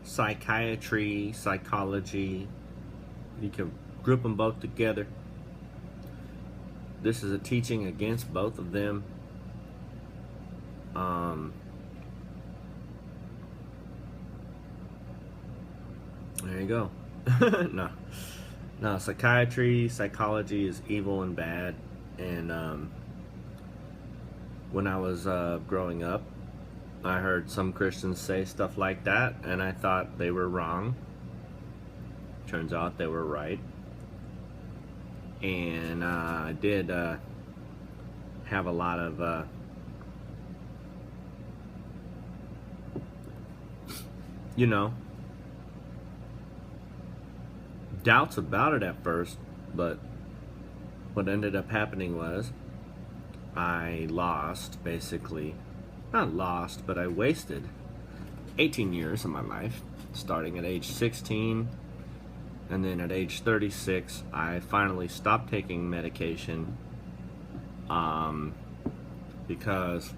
psychiatry, psychology. You can group them both together. This is a teaching against both of them. There you go. No, psychiatry, psychology is evil and bad. And when I was growing up, I heard some Christians say stuff like that, and I thought they were wrong. Turns out they were right. And I did have a lot of doubts about it at first, but what ended up happening was I lost, basically, not lost, but I wasted 18 years of my life, starting at age 16, and then at age 36, I finally stopped taking medication because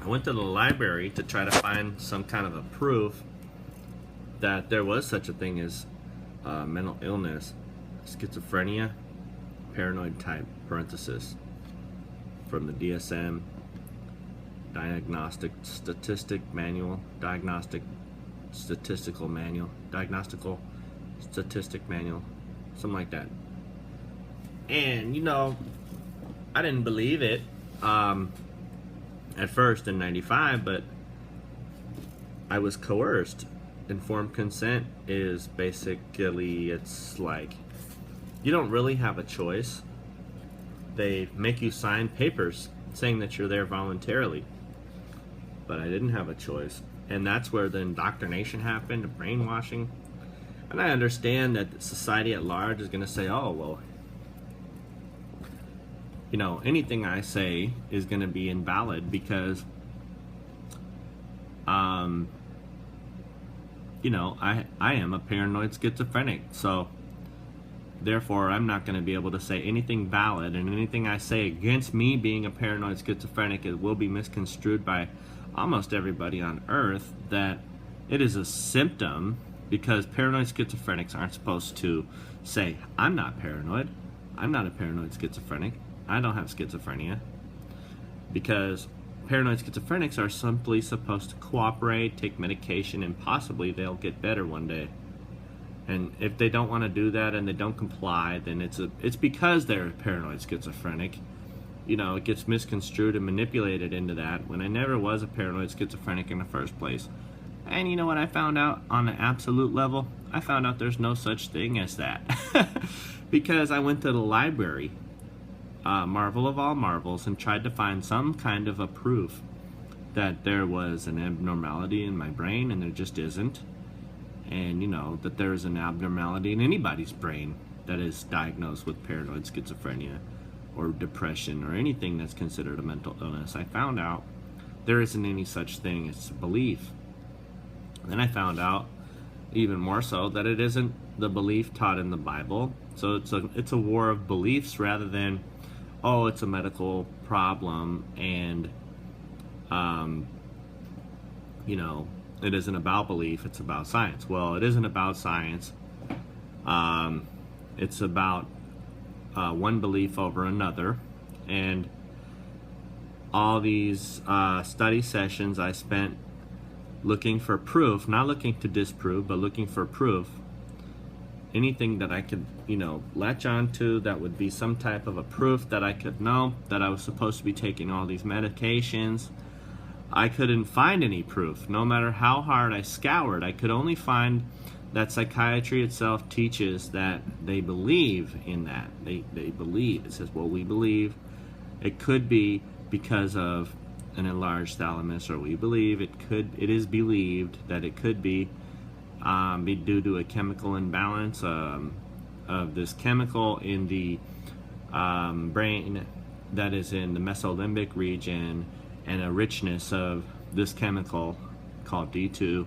I went to the library to try to find some kind of a proof that there was such a thing as mental illness, schizophrenia, paranoid type, parenthesis, from the DSM, diagnostical statistic manual, something like that. And I didn't believe it at first in 95, but I was coerced. Informed consent is basically, it's like you don't really have a choice. They make you sign papers saying that you're there voluntarily, but I didn't have a choice. And that's where the indoctrination happened, the brainwashing. And I understand that society at large is going to say, oh, well, anything I say is going to be invalid because I am a paranoid schizophrenic, so therefore I'm not going to be able to say anything valid, and anything I say against me being a paranoid schizophrenic, it will be misconstrued by almost everybody on earth that it is a symptom, because paranoid schizophrenics aren't supposed to say, I'm not paranoid, I'm not a paranoid schizophrenic, I don't have schizophrenia, because paranoid schizophrenics are simply supposed to cooperate, take medication, and possibly they'll get better one day. And if they don't want to do that and they don't comply, then it's because they're paranoid schizophrenic. It gets misconstrued and manipulated into that, when I never was a paranoid schizophrenic in the first place. And you know what I found out on an absolute level? I found out there's no such thing as that. Because I went to the library, marvel of all marvels, and tried to find some kind of a proof that there was an abnormality in my brain, and there just isn't. And that there is an abnormality in anybody's brain that is diagnosed with paranoid schizophrenia or depression or anything that's considered a mental illness. I found out there isn't any such thing. It's a belief. Then I found out even more so that it isn't the belief taught in the Bible. So it's a war of beliefs rather than, oh, it's a medical problem, and it isn't about belief, it's about science. Well, it isn't about science. It's about one belief over another. And all these study sessions I spent looking for proof, not looking to disprove, but looking for proof. Anything that I could, latch onto that would be some type of a proof that I could know that I was supposed to be taking all these medications. I couldn't find any proof. No matter how hard I scoured, I could only find that psychiatry itself teaches that they believe in that. They believe. It says, well, we believe it could be because of an enlarged thalamus, or we believe it is believed that it could be due to a chemical imbalance of this chemical in the brain that is in the mesolimbic region, and a richness of this chemical called D2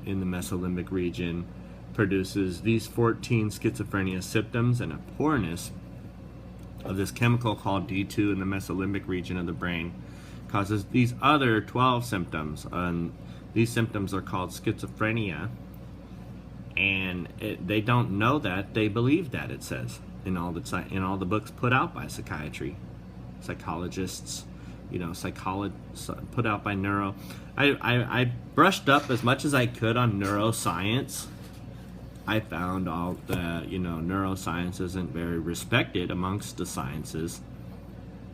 in the mesolimbic region produces these 14 schizophrenia symptoms, and a poorness of this chemical called D2 in the mesolimbic region of the brain causes these other 12 symptoms. And These symptoms are called schizophrenia, and they don't know that, they believe that, it says in all the books put out by psychiatry, psychologists, you know, put out by neuro. I brushed up as much as I could on neuroscience. I found all that, you know, neuroscience isn't very respected amongst the sciences.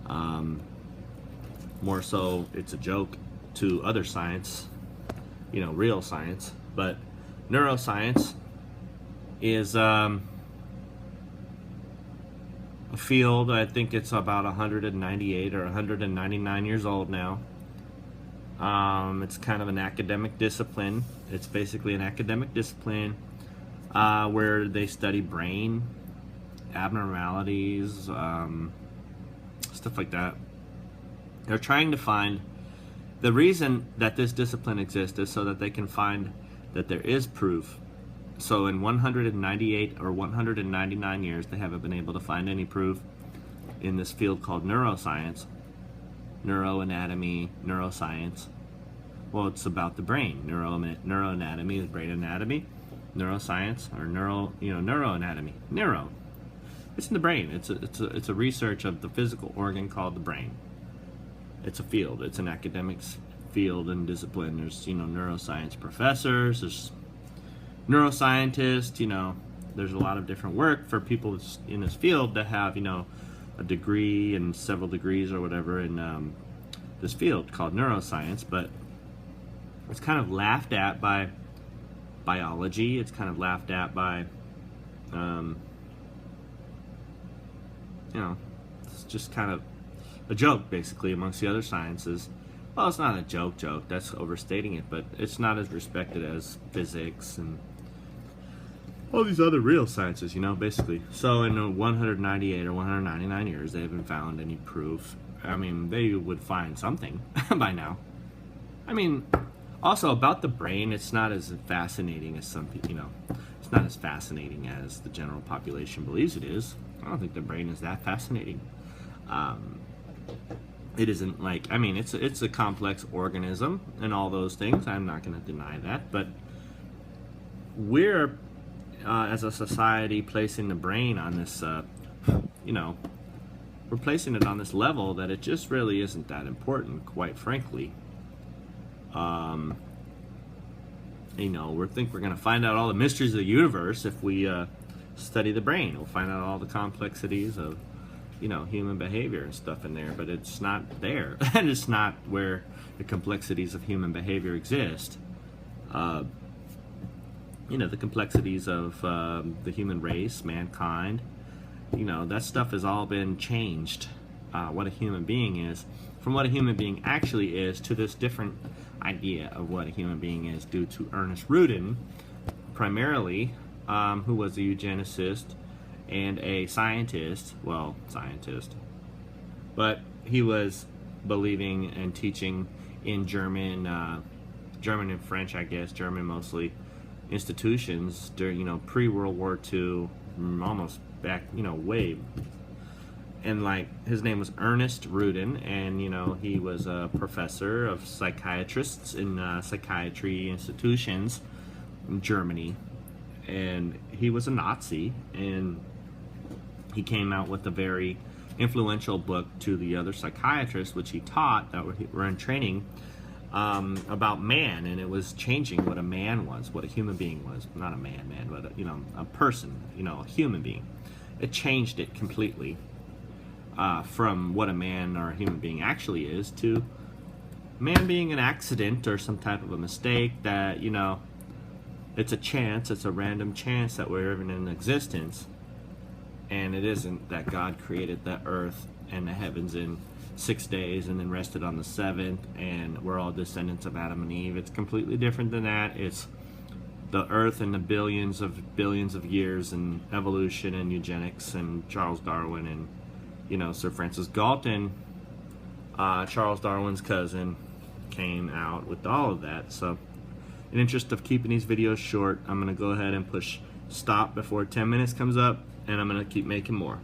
More so, it's a joke to other science, you know, real science. But neuroscience is a field, I think it's about 198 or 199 years old now. It's kind of an academic discipline. It's basically an academic discipline where they study brain abnormalities, stuff like that. They're trying to find, the reason that this discipline exists is so that they can find that there is proof. So in 198 or 199 years, they haven't been able to find any proof in this field called neuroscience, neuroanatomy, neuroscience. Well, it's about the brain. Neuroanatomy is brain anatomy. Neuroscience, or neuroanatomy. Neuro. It's in the brain. It's a research of the physical organ called the brain. It's a field. It's an academic field and discipline. There's, you know, neuroscience professors. There's neuroscientists. You know, there's a lot of different work for people in this field to have, you know, a degree and several degrees or whatever in this field called neuroscience. But it's kind of laughed at by biology. It's kind of laughed at by, you know, it's just kind of a joke, basically, amongst the other sciences. Well, it's not a joke, that's overstating it, but it's not as respected as physics and all these other real sciences, you know, basically. So in 198 or 199 years, they haven't found any proof. I mean, they would find something by now. I mean, also about the brain, it's not as fascinating as some people, you know, it's not as fascinating as the general population believes it is. I don't think the brain is that fascinating. It isn't like, I mean, it's a complex organism and all those things. I'm not going to deny that, but we're as a society placing the brain on this, you know, we're placing it on this level that it just really isn't that important, quite frankly. You know, we think we're going to find out all the mysteries of the universe if we study the brain. We'll find out all the complexities of, you know, human behavior and stuff in there, but it's not there. And it's not where the complexities of human behavior exist. You know, the complexities of the human race, mankind, you know, that stuff has all been changed. What a human being is, from what a human being actually is, to this different idea of what a human being is, due to Ernest Rudin, primarily, who was a eugenicist and a scientist, but he was believing and teaching in German and French, I guess, German mostly, institutions during, you know, pre-World War II, almost back, you know, way. And like, his name was Ernest Rudin, and, you know, he was a professor of psychiatrists in psychiatry institutions in Germany, and he was a Nazi, and he came out with a very influential book to the other psychiatrists, which he taught that were in training, about man, and it was changing what a man was, what a human being was. Not a man, but you know, a person, you know, a human being. It changed it completely, from what a man or a human being actually is to man being an accident or some type of a mistake that, you know, it's a chance, it's a random chance that we're even in existence. And it isn't that God created the earth and the heavens in 6 days and then rested on the seventh, and we're all descendants of Adam and Eve. It's completely different than that. It's the earth and the billions of years and evolution and eugenics and Charles Darwin and, you know, Sir Francis Galton, Charles Darwin's cousin, came out with all of that. So in interest of keeping these videos short, I'm going to go ahead and push stop before 10 minutes comes up, and I'm going to keep making more.